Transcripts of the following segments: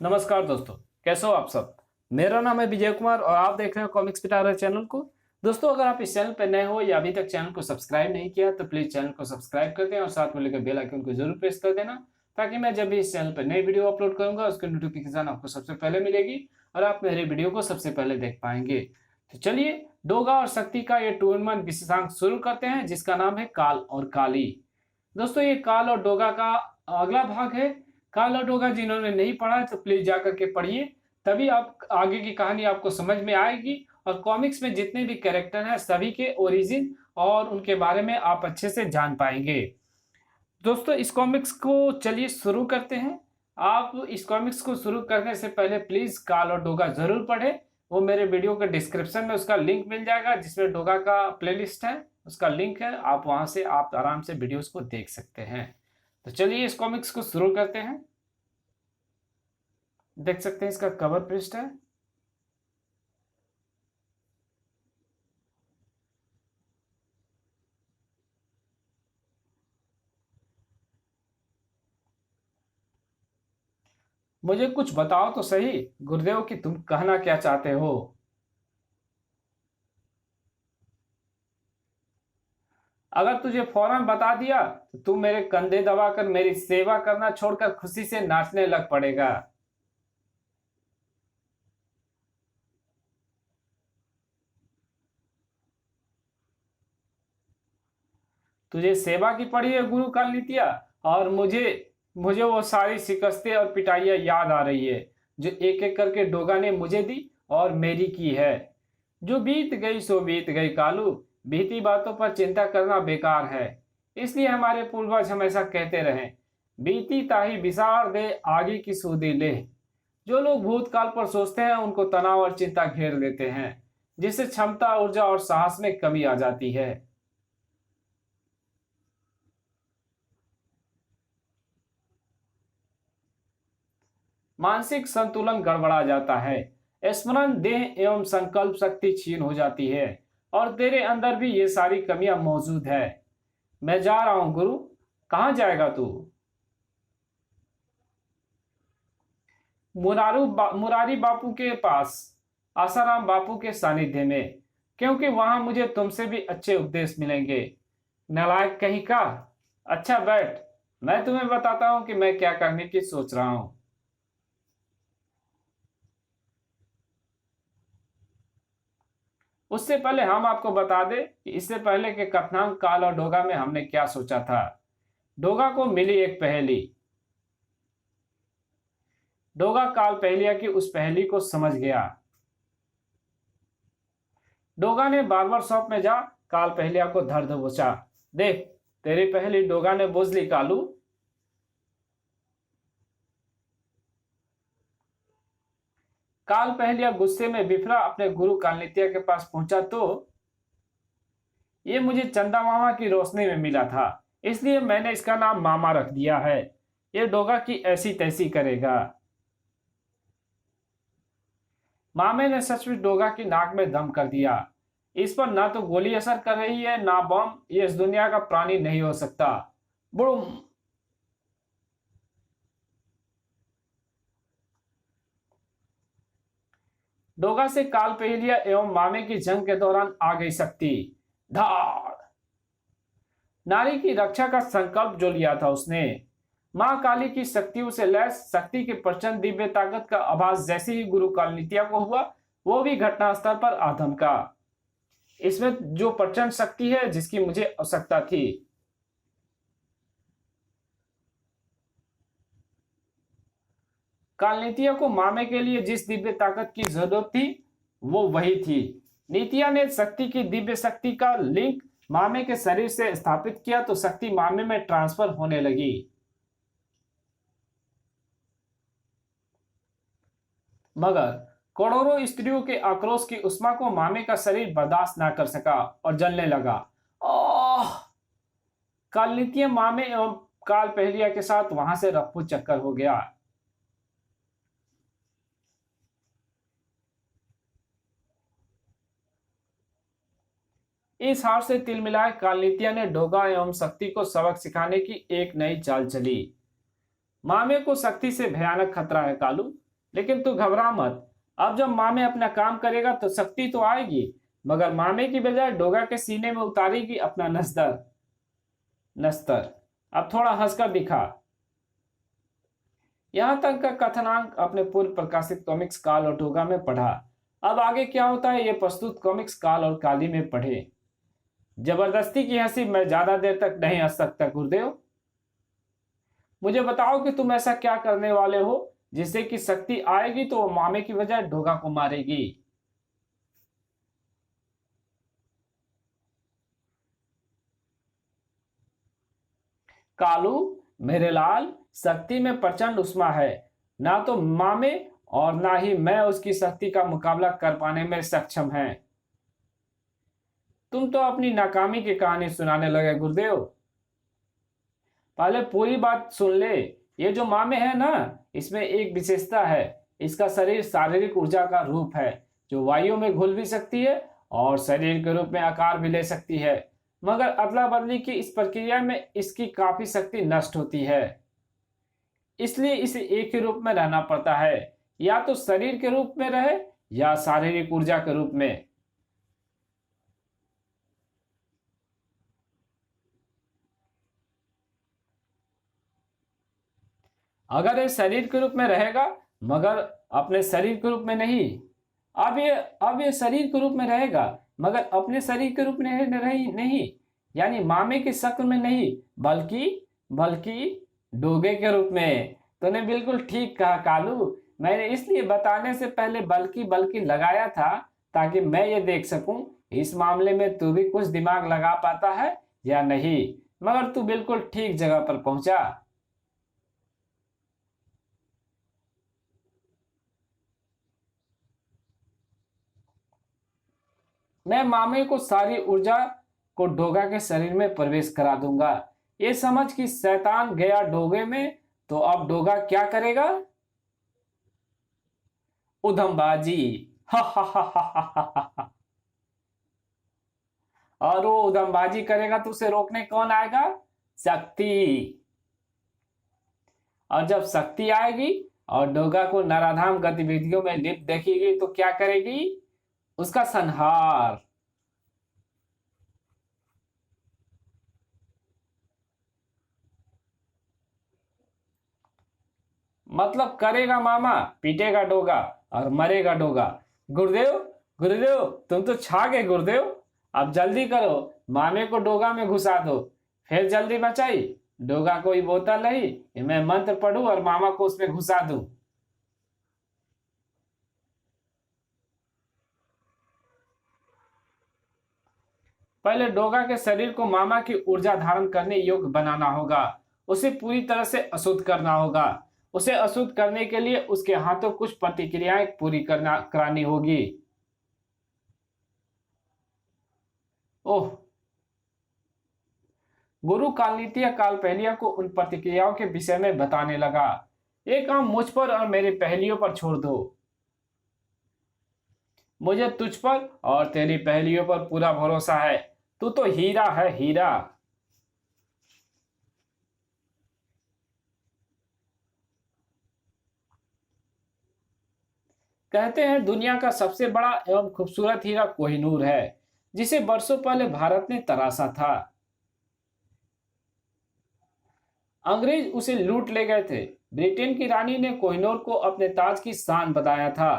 नमस्कार दोस्तों, कैसे हो आप सब। मेरा नाम है विजय कुमार और आप देख रहे हैं कॉमिक्स पिटारा चैनल को। दोस्तों, अगर आप इस चैनल पर नए हो या अभी तक चैनल को सब्सक्राइब नहीं किया तो प्लीज चैनल को सब्सक्राइब कर दें और साथ में लेकर बेल आइकन को जरूर प्रेस कर देना, ताकि मैं जब भी इस चैनल पर नई वीडियो अपलोड करूंगा उसकी नोटिफिकेशन आपको सबसे पहले मिलेगी और आप मेरे वीडियो को सबसे पहले देख पाएंगे। तो चलिए डोगा और शक्ति का ये 2-in-1 विशेषांक शुरू करते हैं, जिसका नाम है काल और काली। दोस्तों, ये काल और डोगा का अगला भाग है। काल और डोगा जिन्होंने नहीं पढ़ा है तो प्लीज जाकर के पढ़िए, तभी आप आगे की कहानी आपको समझ में आएगी और कॉमिक्स में जितने भी कैरेक्टर हैं सभी के ओरिजिन और उनके बारे में आप अच्छे से जान पाएंगे। दोस्तों, इस कॉमिक्स को चलिए शुरू करते हैं। आप इस कॉमिक्स को शुरू करने से पहले प्लीज काल और डोगा जरूर पढ़ें। वो मेरे वीडियो के डिस्क्रिप्शन में उसका लिंक मिल जाएगा, जिसमें डोगा का प्लेलिस्ट है, उसका लिंक है। आप वहां से आप आराम से वीडियोस को देख सकते हैं। तो चलिए इस कॉमिक्स को शुरू करते हैं। देख सकते हैं इसका कवर पृष्ठ है। मुझे कुछ बताओ तो सही गुरुदेव कि तुम कहना क्या चाहते हो। अगर तुझे फौरन बता दिया तो तू मेरे कंधे दबाकर मेरी सेवा करना छोड़कर खुशी से नाचने लग पड़ेगा। तुझे सेवा की पड़ी है गुरु काल नीतिया, और मुझे मुझे वो सारी शिकस्तें और पिटाइयां याद आ रही है जो एक एक करके डोगा ने मुझे दी और मेरी की है। जो बीत गई सो बीत गई कालू, बीती बातों पर चिंता करना बेकार है। इसलिए हमारे पूर्वज हमेशा कहते रहे, बीती ताही बिसार दे आगे की सूदी ले। जो लोग भूतकाल पर सोचते हैं उनको तनाव और चिंता घेर लेते हैं, जिससे क्षमता, ऊर्जा और साहस में कमी आ जाती है। मानसिक संतुलन गड़बड़ा जाता है, स्मरण, देह एवं संकल्प शक्ति क्षीण हो जाती है और तेरे अंदर भी ये सारी कमियां मौजूद है। मैं जा रहा हूं गुरु। कहाँ जाएगा तू? मुरारी बापू के पास, आसाराम बापू के सानिध्य में, क्योंकि वहां मुझे तुमसे भी अच्छे उपदेश मिलेंगे। नालायक कहीं का। अच्छा बैठ, मैं तुम्हें बताता हूं कि मैं क्या करने की सोच रहा हूं। उससे पहले हम आपको बता दें कि इससे पहले के कथनांक काल और डोगा में हमने क्या सोचा था। डोगा को मिली एक पहेली। डोगा काल पहेलिया की उस पहेली को समझ गया। डोगा ने बार्बर शॉप में जा काल पहेलिया को धर दबोचा। देख, तेरी पहेली डोगा ने बुझ ली कालू। काल पहेलिया गुस्से में बिफरा अपने गुरु कालनित्या के पास पहुंचा तो ये मुझे चंदा मामा की रोशनी में मिला था, इसलिए मैंने इसका नाम मामा रख दिया है। ये डोगा की ऐसी तैसी करेगा। मामे ने सचमुच डोगा की नाक में दम कर दिया। इस पर ना तो गोली असर कर रही है ना बम। ये इस दुनिया का प्राणी नहीं हो सकता। बुड़ुम। डोगा से काल पहेलिया एवं मामे की जंग के दौरान आ गई शक्ति। धाड़। नारी की रक्षा का संकल्प जो लिया था उसने। मां काली की शक्तियों से लैस शक्ति के प्रचंड दिव्य ताकत का आभास जैसे ही गुरु कालनित्या को हुआ, वो भी घटनास्थल पर आधमका। इसमें जो प्रचंड शक्ति है जिसकी मुझे आवश्यकता थी। कालनीतिया को मामे के लिए जिस दिव्य ताकत की जरूरत थी वो वही थी। नीतिया ने शक्ति की दिव्य शक्ति का लिंक मामे के शरीर से स्थापित किया तो शक्ति मामे में ट्रांसफर होने लगी। मगर करोड़ों स्त्रियों के आक्रोश की उष्मा को मामे का शरीर बर्दाश्त ना कर सका और जलने लगा। ओह! कालनीतिया मामे एवं काल पहेलिया के साथ वहां से रफू चक्कर हो गया। इस हार से तिलमिलाए कालनीतिया ने डोगा एवं शक्ति को सबक सिखाने की एक नई चाल चली। मामे को शक्ति से भयानक खतरा है कालू। लेकिन तू घबरा मत, अब जब मामे अपना काम करेगा तो शक्ति तो आएगी, मगर मामे की बजाय डोगा के सीने में उतारेगी अपना नस्तर। अब थोड़ा हंसकर दिखा। यहां तक का कथनांक अपने पूर्व प्रकाशित कॉमिक्स काल और डोगा में पढ़ा। अब आगे क्या होता है ये प्रस्तुत कॉमिक्स काल और काली में पढ़े। जबरदस्ती की हंसी मैं ज्यादा देर तक नहीं हंस सकता गुरुदेव। मुझे बताओ कि तुम ऐसा क्या करने वाले हो जिससे कि शक्ति आएगी तो वो मामे की बजाय डोगा को मारेगी। कालू मेरे लाल, शक्ति में प्रचंड उष्मा है, ना तो मामे और ना ही मैं उसकी शक्ति का मुकाबला कर पाने में सक्षम हैं। तुम तो अपनी नाकामी की कहानी सुनाने लगे गुरुदेव। पहले पूरी बात सुन ले। ये जो मामे है ना, इसमें एक विशेषता है। इसका शरीर शारीरिक ऊर्जा का रूप है जो वायु में घुल भी सकती है और शरीर के रूप में आकार भी ले सकती है, मगर अदला बदली की इस प्रक्रिया में इसकी काफी शक्ति नष्ट होती है। इसलिए इसे एक ही रूप में रहना पड़ता है, या तो शरीर के रूप में रहे या शारीरिक ऊर्जा के रूप में। अगर ये शरीर के रूप में रहेगा मगर अपने शरीर के रूप में नहीं। अब ये शरीर के रूप में रहेगा मगर अपने शरीर के रूप में नहीं, यानी मामे की शक्ल में नहीं, बल्कि बल्कि डोगे के रूप में। तूने बिल्कुल ठीक कहा कालू। मैंने इसलिए बताने से पहले बल्कि बल्कि लगाया था ताकि मैं ये देख सकूं इस मामले में तू भी कुछ दिमाग लगा पाता है या नहीं। मगर तू बिल्कुल ठीक जगह पर पहुंचा। मैं मामे को सारी ऊर्जा को डोगा के शरीर में प्रवेश करा दूंगा। ये समझ कि शैतान गया डोगे में तो अब डोगा क्या करेगा? उधमबाजी। हा हा हा हा हा हा हा। और वो उधमबाजी करेगा तो उसे रोकने कौन आएगा? शक्ति। और जब शक्ति आएगी और डोगा को नराधाम गतिविधियों में लिप्त देखेगी तो क्या करेगी? उसका संहार। मतलब करेगा मामा, पीटेगा डोगा और मरेगा डोगा। गुरुदेव, गुरुदेव तुम तो छा गए गुरुदेव। अब जल्दी करो, मामे को डोगा में घुसा दो। फिर जल्दी मचाई। डोगा कोई बोतल नहीं कि मैं मंत्र पढ़ूं और मामा को उसमें घुसा दूं। पहले डोगा के शरीर को मामा की ऊर्जा धारण करने योग्य बनाना होगा। उसे पूरी तरह से अशुद्ध करना होगा। उसे अशुद्ध करने के लिए उसके हाथों कुछ प्रतिक्रियाएं पूरी करना करानी होगी। ओह। गुरु कालनीतिया काल पहलिया को उन प्रतिक्रियाओं के विषय में बताने लगा। ये काम मुझ पर और मेरी पहेलियों पर छोड़ दो। मुझे तुझ पर और तेरी पहेलियों पर पूरा भरोसा है। तू तो हीरा है, हीरा। कहते हैं दुनिया का सबसे बड़ा एवं खूबसूरत हीरा कोहिनूर है, जिसे वर्षों पहले भारत ने तराशा था। अंग्रेज उसे लूट ले गए थे। ब्रिटेन की रानी ने कोहिनूर को अपने ताज की शान बताया था।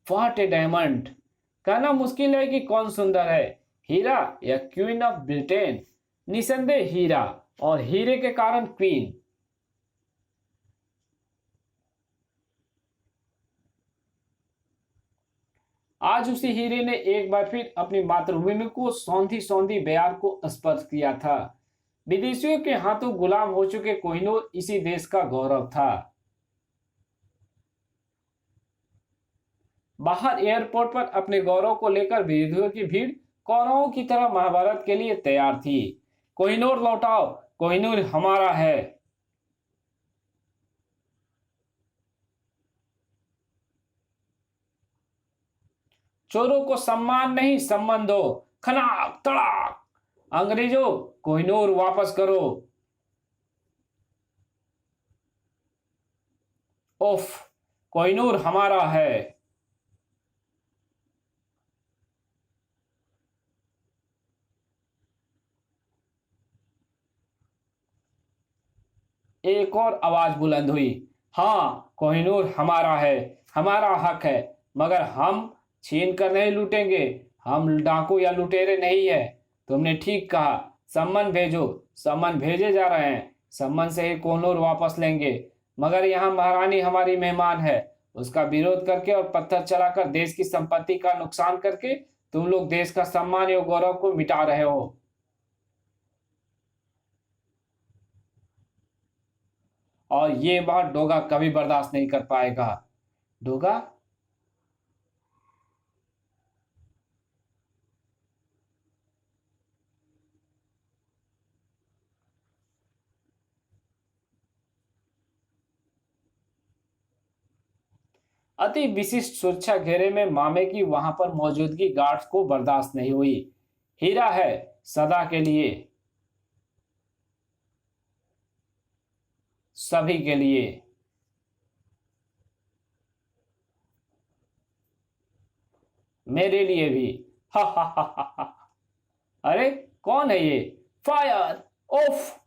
What A diamond. कहना मुश्किल है कि कौन सुंदर है, हीरा या क्वीन ऑफ ब्रिटेन। निसंदेह हीरा, और हीरे के कारण क्वीन। आज उसी हीरे ने एक बार फिर अपनी मातृभूमि को सौंधी सौंधी बयार को स्पर्श किया था। विदेशियों के हाथों गुलाम हो चुके कोहिनूर इसी देश का गौरव था। बाहर एयरपोर्ट पर अपने गौरव को लेकर विरोधियों की भीड़ कौरवों की तरह महाभारत के लिए तैयार थी। कोहिनूर लौटाओ, कोहिनूर हमारा है। चोरों को सम्मान नहीं सम्मान दो। खनाक तड़ाक। अंग्रेजों, कोहिनूर वापस करो। उफ। कोहिनूर हमारा है। एक और आवाज बुलंद हुई, हाँ कोहिनूर हमारा है, हमारा हक है, मगर हम छीन कर नहीं लूटेंगे। हम डाकू या लुटेरे नहीं है। तुमने ठीक कहा। सम्मन भेजो। सम्मन भेजे जा रहे हैं। सम्मन से ही कोहिनूर वापस लेंगे। मगर यहाँ महारानी हमारी मेहमान है। उसका विरोध करके और पत्थर चलाकर देश की संपत्ति का नुकसान करके तुम लोग देश का सम्मान और गौरव को मिटा रहे हो। और ये बात डोगा कभी बर्दाश्त नहीं कर पाएगा। डोगा, अति विशिष्ट सुरक्षा घेरे में मामे की वहां पर मौजूदगी गार्ड्स को बर्दाश्त नहीं हुई। हीरा है, सदा के लिए, सभी के लिए। मेरे लिए भी। हा हा हा हा हा। अरे कौन है ये? फायर! ओफ!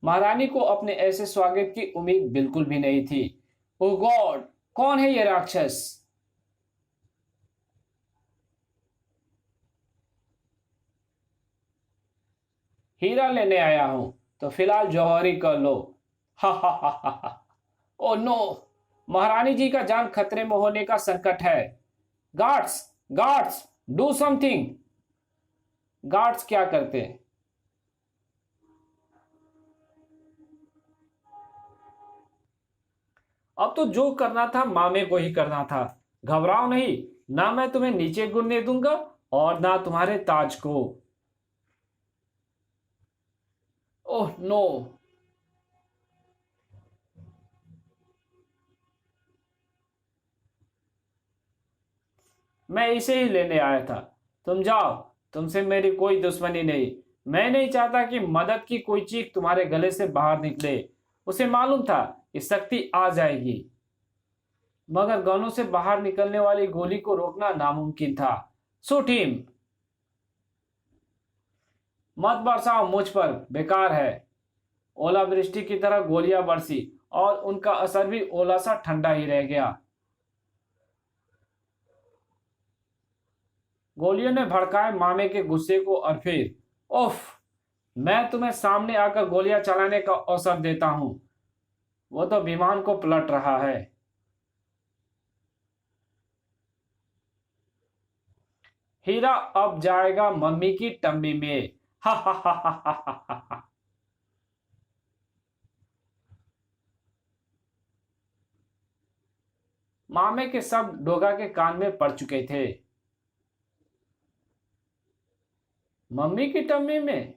महारानी को अपने ऐसे स्वागत की उम्मीद बिल्कुल भी नहीं थी। ओ गॉड, कौन है ये राक्षस? हीरा लेने आया हूं, तो फिलहाल जौहरी कर लो। हा हा हा हा हा। ओ नो, महारानी जी का जान खतरे में होने का संकट है। Guards, guards, do something. Guards क्या करते? अब तो जो करना था मामे को ही करना था। घबराओ नहीं, ना मैं तुम्हें नीचे गिरने दूंगा और ना तुम्हारे ताज को। Oh no. मैं इसे ही लेने आया था। तुम जाओ, तुमसे मेरी कोई दुश्मनी नहीं। मैं नहीं चाहता कि मदद की कोई चीख तुम्हारे गले से बाहर निकले। उसे मालूम था कि शक्ति आ जाएगी, मगर गनों से बाहर निकलने वाली गोली को रोकना नामुमकिन था। Shoot him. मत बरसाओ मुझ पर, बेकार है। ओलावृष्टि की तरह गोलियां बरसी और उनका असर भी ओला सा ठंडा ही रह गया। गोलियों ने भड़काए मामे के गुस्से को और फिर, ओफ! मैं तुम्हें सामने आकर गोलियां चलाने का अवसर देता हूं। वो तो विमान को पलट रहा है। हीरा अब जाएगा मम्मी की टम्मी में। हा हा हा हा हा हा हा। मामे के शब्द डोगा के कान में पड़ चुके थे। मम्मी की टम्मी में?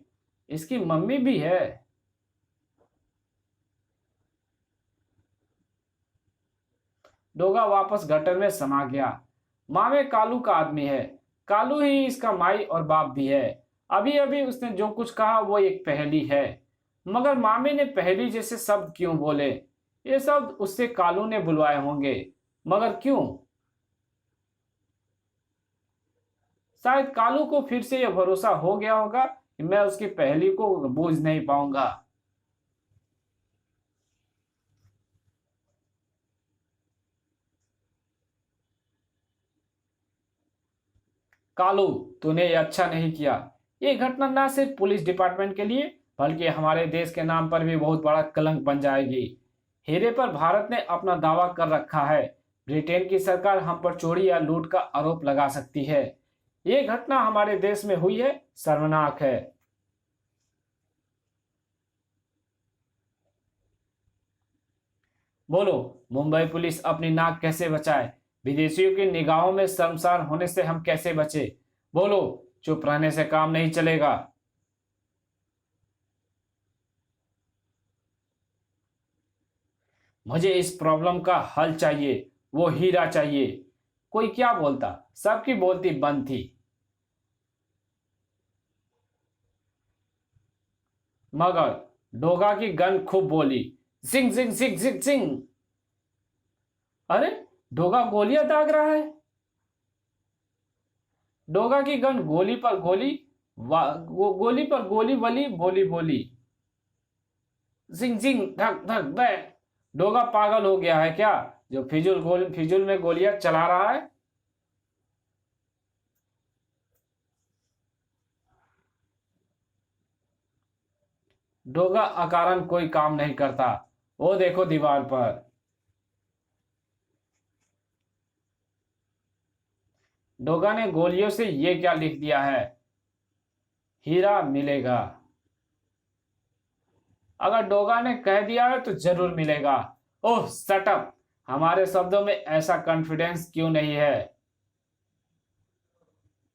इसकी मम्मी भी है? डोगा वापस गटर में समा गया। मामे कालू का आदमी है। कालू ही इसका माई और बाप भी है। अभी अभी उसने जो कुछ कहा वो एक पहेली है। मगर मामे ने पहेली जैसे शब्द क्यों बोले? ये शब्द उससे कालू ने बुलवाए होंगे, मगर क्यों? शायद कालू को फिर से यह भरोसा हो गया होगा कि मैं उसकी पहेली को बूझ नहीं पाऊंगा। कालू, तूने ये अच्छा नहीं किया। ये घटना न सिर्फ पुलिस डिपार्टमेंट के लिए बल्कि हमारे देश के नाम पर भी बहुत बड़ा कलंक बन जाएगी। हीरे पर भारत ने अपना दावा कर रखा है। ब्रिटेन की सरकार हम पर चोरी या लूट का आरोप लगा सकती है। ये घटना हमारे देश में हुई है, शर्मनाक है। बोलो, मुंबई पुलिस अपनी नाक कैसे बचाए? विदेशियों की निगाहों में शर्मसार होने से हम कैसे बचे? बोलो। चुप रहने से काम नहीं चलेगा। मुझे इस प्रॉब्लम का हल चाहिए। वो हीरा चाहिए। कोई क्या बोलता, सबकी बोलती बंद थी। मगर डोगा की गन खूब बोली, जिंग जिंग जिंग जिंग जिंग। अरे डोगा गोलियां दाग रहा है। डोगा की गन गोली पर गोली, वो गोली पर गोली वली बोली बोली, जिंग जिंग धक धक बैंग। डोगा पागल हो गया है क्या, जो फिजूल में गोलियां चला रहा है। डोगा अकारण कोई काम नहीं करता। वो देखो दीवार पर। डोगा ने गोलियों से ये क्या लिख दिया है, हीरा मिलेगा। अगर डोगा ने कह दिया है तो जरूर मिलेगा। ओह सटअप, हमारे शब्दों में ऐसा कॉन्फिडेंस क्यों नहीं है।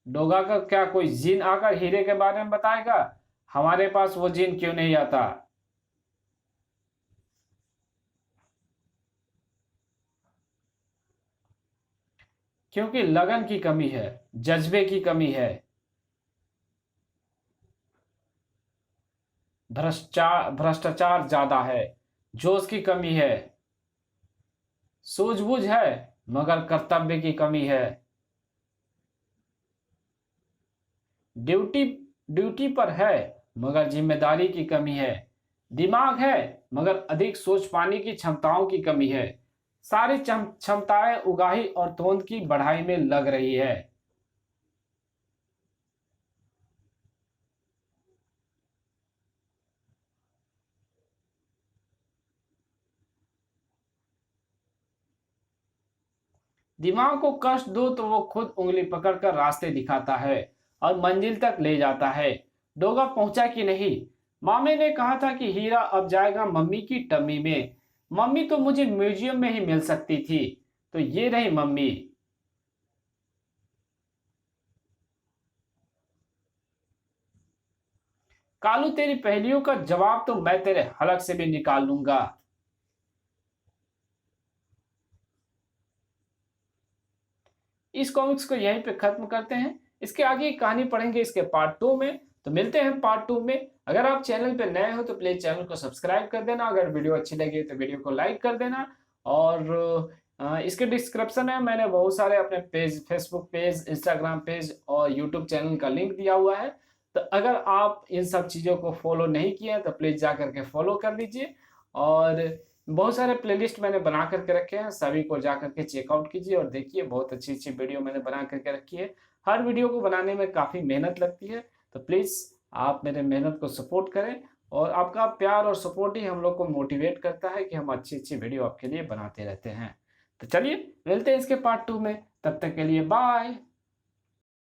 डोगा का क्या कोई जिन आकर हीरे के बारे में बताएगा, हमारे पास वो जिन क्यों नहीं आता। क्योंकि लगन की कमी है, जज्बे की कमी है, भ्रष्टाचार ज्यादा है, जोश की कमी है, सूझबूझ है मगर कर्तव्य की कमी है। ड्यूटी ड्यूटी पर है मगर जिम्मेदारी की कमी है। दिमाग है मगर अधिक सोच पाने की क्षमताओं की कमी है। सारी क्षमताएं उगाही और तोंद की बढ़ाई में लग रही है। दिमाग को कष्ट दो तो वो खुद उंगली पकड़कर रास्ते दिखाता है और मंजिल तक ले जाता है। डोगा पहुंचा कि नहीं। मामे ने कहा था कि हीरा अब जाएगा मम्मी की टम्मी में। मम्मी तो मुझे म्यूजियम में ही मिल सकती थी, तो ये रही मम्मी। कालू तेरी पहेलियों का जवाब तो मैं तेरे हलक से भी निकाल लूंगा। इस कॉमिक्स को यहीं पे खत्म करते हैं। इसके आगे की कहानी पढ़ेंगे इसके पार्ट 2 में। तो मिलते हैं पार्ट 2 में। अगर आप चैनल पे नए हो तो प्लीज चैनल को सब्सक्राइब कर देना। अगर वीडियो अच्छी लगी तो वीडियो को लाइक कर देना। और इसके डिस्क्रिप्शन में मैंने बहुत सारे अपने page, Facebook page, Instagram page और यूट्यूब चैनल का लिंक दिया हुआ है। तो अगर आप इन सब चीज़ों को फॉलो नहीं किए हैं तो प्लीज़ जा करके फॉलो कर लीजिए। और बहुत सारे प्लेलिस्ट मैंने बना करके रखे हैं, सभी को जा करके चेकआउट कीजिए और देखिए, बहुत अच्छी अच्छी वीडियो मैंने बना करके रखी है। हर वीडियो को बनाने में काफ़ी मेहनत लगती है, तो प्लीज़ आप मेरे मेहनत को सपोर्ट करें। और आपका प्यार और सपोर्ट ही हम लोग को मोटिवेट करता है कि हम अच्छी अच्छी वीडियो आपके लिए बनाते रहते हैं। तो चलिए मिलते हैं इसके पार्ट 2 में, तब तक के लिए बाय।